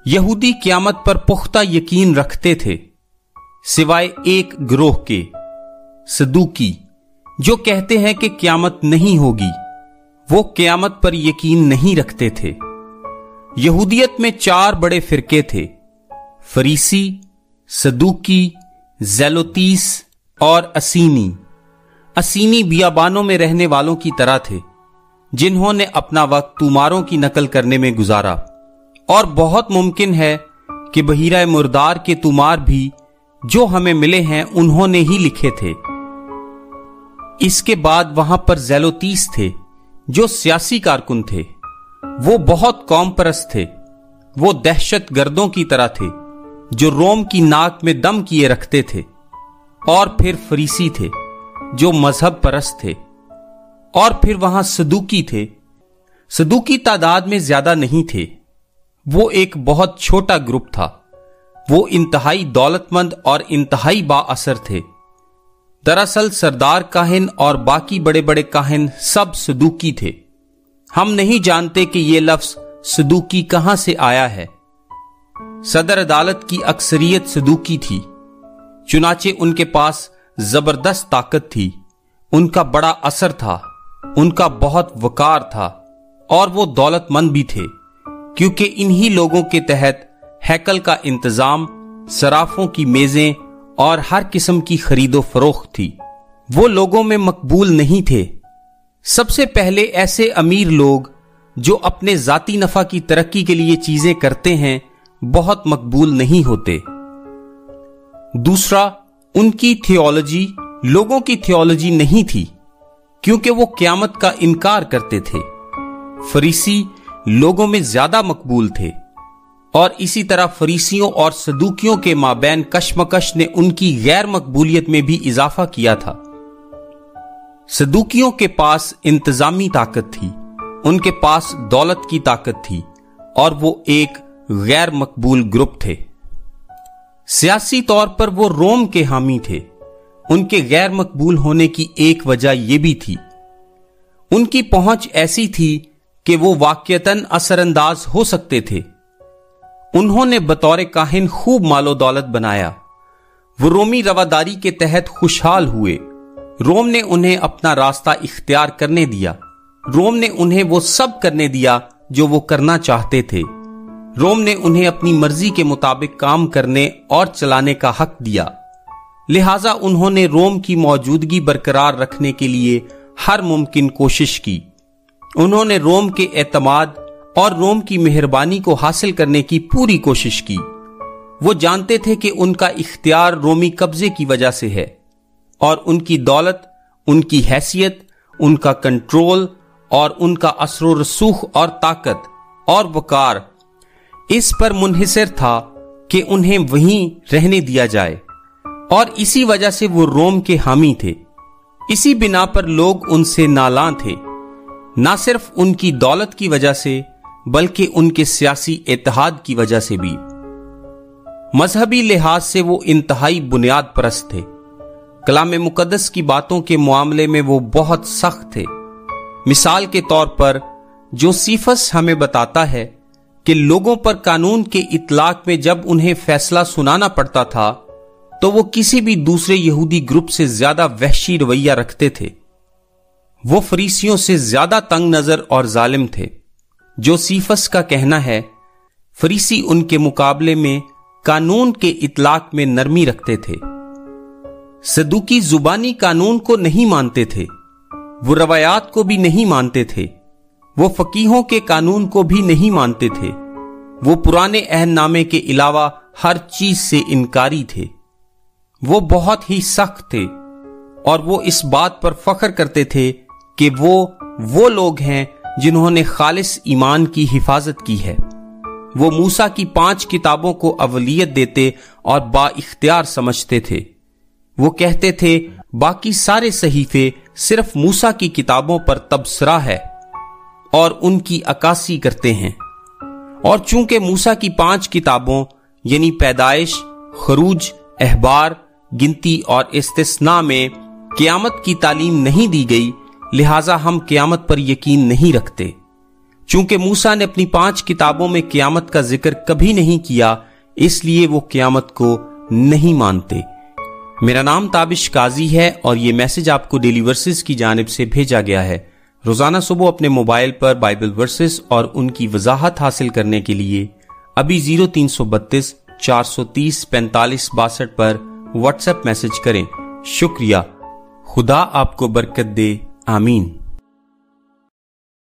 یہودی قیامت پر پختہ یقین رکھتے تھے سوائے ایک گروہ کے، صدوقی، جو کہتے ہیں کہ قیامت نہیں ہوگی۔ وہ قیامت پر یقین نہیں رکھتے تھے۔ یہودیت میں 4 بڑے فرقے تھے: فریسی، صدوقی، زیلوتیس اور اسینی۔ اسینی بیابانوں میں رہنے والوں کی طرح تھے جنہوں نے اپنا وقت طوماروں کی نقل کرنے میں گزارا، اور بہت ممکن ہے کہ بحیرہ مردار کے طومار بھی جو ہمیں ملے ہیں انہوں نے ہی لکھے تھے۔ اس کے بعد وہاں پر زیلوتیس تھے جو سیاسی کارکن تھے۔ وہ بہت قوم پرست تھے۔ وہ دہشت گردوں کی طرح تھے جو روم کی ناک میں دم کیے رکھتے تھے۔ اور پھر فریسی تھے جو مذہب پرست تھے۔ اور پھر وہاں صدوقی تھے۔ صدوقی تعداد میں زیادہ نہیں تھے۔ وہ ایک بہت چھوٹا گروپ تھا۔ وہ انتہائی دولت مند اور انتہائی با اثر تھے۔ دراصل سردار کاہن اور باقی بڑے بڑے کاہن سب صدوقی تھے۔ ہم نہیں جانتے کہ یہ لفظ صدوقی کہاں سے آیا ہے۔ صدر عدالت کی اکثریت صدوقی تھی، چنانچہ ان کے پاس زبردست طاقت تھی، ان کا بڑا اثر تھا، ان کا بہت وقار تھا، اور وہ دولت مند بھی تھے کیونکہ انہی لوگوں کے تحت ہیکل کا انتظام، صرافوں کی میزیں اور ہر قسم کی خرید و فروخت تھی۔ وہ لوگوں میں مقبول نہیں تھے۔ سب سے پہلے ایسے امیر لوگ جو اپنے ذاتی نفع کی ترقی کے لیے چیزیں کرتے ہیں بہت مقبول نہیں ہوتے۔ دوسرا، ان کی تھیولوجی لوگوں کی تھیولوجی نہیں تھی کیونکہ وہ قیامت کا انکار کرتے تھے۔ فریسی لوگوں میں زیادہ مقبول تھے، اور اسی طرح فریسیوں اور صدوقیوں کے مابین کشمکش نے ان کی غیر مقبولیت میں بھی اضافہ کیا تھا۔ صدوقیوں کے پاس انتظامی طاقت تھی، ان کے پاس دولت کی طاقت تھی، اور وہ ایک غیر مقبول گروپ تھے۔ سیاسی طور پر وہ روم کے حامی تھے۔ ان کے غیر مقبول ہونے کی ایک وجہ یہ بھی تھی، ان کی پہنچ ایسی تھی کہ وہ واقعتاً اثر انداز ہو سکتے تھے۔ انہوں نے بطور کاہن خوب مال و دولت بنایا۔ وہ رومی رواداری کے تحت خوشحال ہوئے۔ روم نے انہیں اپنا راستہ اختیار کرنے دیا۔ روم نے انہیں وہ سب کرنے دیا جو وہ کرنا چاہتے تھے۔ روم نے انہیں اپنی مرضی کے مطابق کام کرنے اور چلانے کا حق دیا۔ لہذا انہوں نے روم کی موجودگی برقرار رکھنے کے لیے ہر ممکن کوشش کی۔ انہوں نے روم کے اعتماد اور روم کی مہربانی کو حاصل کرنے کی پوری کوشش کی۔ وہ جانتے تھے کہ ان کا اختیار رومی قبضے کی وجہ سے ہے، اور ان کی دولت، ان کی حیثیت، ان کا کنٹرول اور ان کا اثر و رسوخ اور طاقت اور وقار اس پر منحصر تھا کہ انہیں وہیں رہنے دیا جائے، اور اسی وجہ سے وہ روم کے حامی تھے۔ اسی بنا پر لوگ ان سے نالاں تھے، نہ صرف ان کی دولت کی وجہ سے بلکہ ان کے سیاسی اتحاد کی وجہ سے بھی۔ مذہبی لحاظ سے وہ انتہائی بنیاد پرست تھے۔ کلام مقدس کی باتوں کے معاملے میں وہ بہت سخت تھے۔ مثال کے طور پر جوسیفس ہمیں بتاتا ہے کہ لوگوں پر قانون کے اطلاق میں جب انہیں فیصلہ سنانا پڑتا تھا تو وہ کسی بھی دوسرے یہودی گروپ سے زیادہ وحشی رویہ رکھتے تھے۔ وہ فریسیوں سے زیادہ تنگ نظر اور ظالم تھے۔ جوسیفس کا کہنا ہے فریسی ان کے مقابلے میں قانون کے اطلاق میں نرمی رکھتے تھے۔ صدوقی زبانی قانون کو نہیں مانتے تھے، وہ روایات کو بھی نہیں مانتے تھے، وہ فقیہوں کے قانون کو بھی نہیں مانتے تھے، وہ پرانے عہد نامے کے علاوہ ہر چیز سے انکاری تھے۔ وہ بہت ہی سخت تھے، اور وہ اس بات پر فخر کرتے تھے کہ وہ لوگ ہیں جنہوں نے خالص ایمان کی حفاظت کی ہے۔ وہ موسیٰ کی 5 کتابوں کو اولیت دیتے اور با اختیار سمجھتے تھے۔ وہ کہتے تھے باقی سارے صحیفے صرف موسیٰ کی کتابوں پر تبصرہ ہے، اور ان کی عکاسی کرتے ہیں۔ اور چونکہ موسیٰ کی 5 کتابوں یعنی پیدائش، خروج، احبار، گنتی اور استثناء میں قیامت کی تعلیم نہیں دی گئی، لہٰذا ہم قیامت پر یقین نہیں رکھتے۔ چونکہ موسیٰ نے اپنی 5 کتابوں میں قیامت کا ذکر کبھی نہیں کیا، اس لیے وہ قیامت کو نہیں مانتے۔ میرا نام تابش قاضی ہے اور یہ میسج آپ کو ڈیلی ورسز کی جانب سے بھیجا گیا ہے۔ روزانہ صبح اپنے موبائل پر بائبل ورسز اور ان کی وضاحت حاصل کرنے کے لیے ابھی 0332 430 45 62 پر واٹس ایپ میسج کریں۔ شکریہ۔ خدا آپ کو برکت دے۔ آمین۔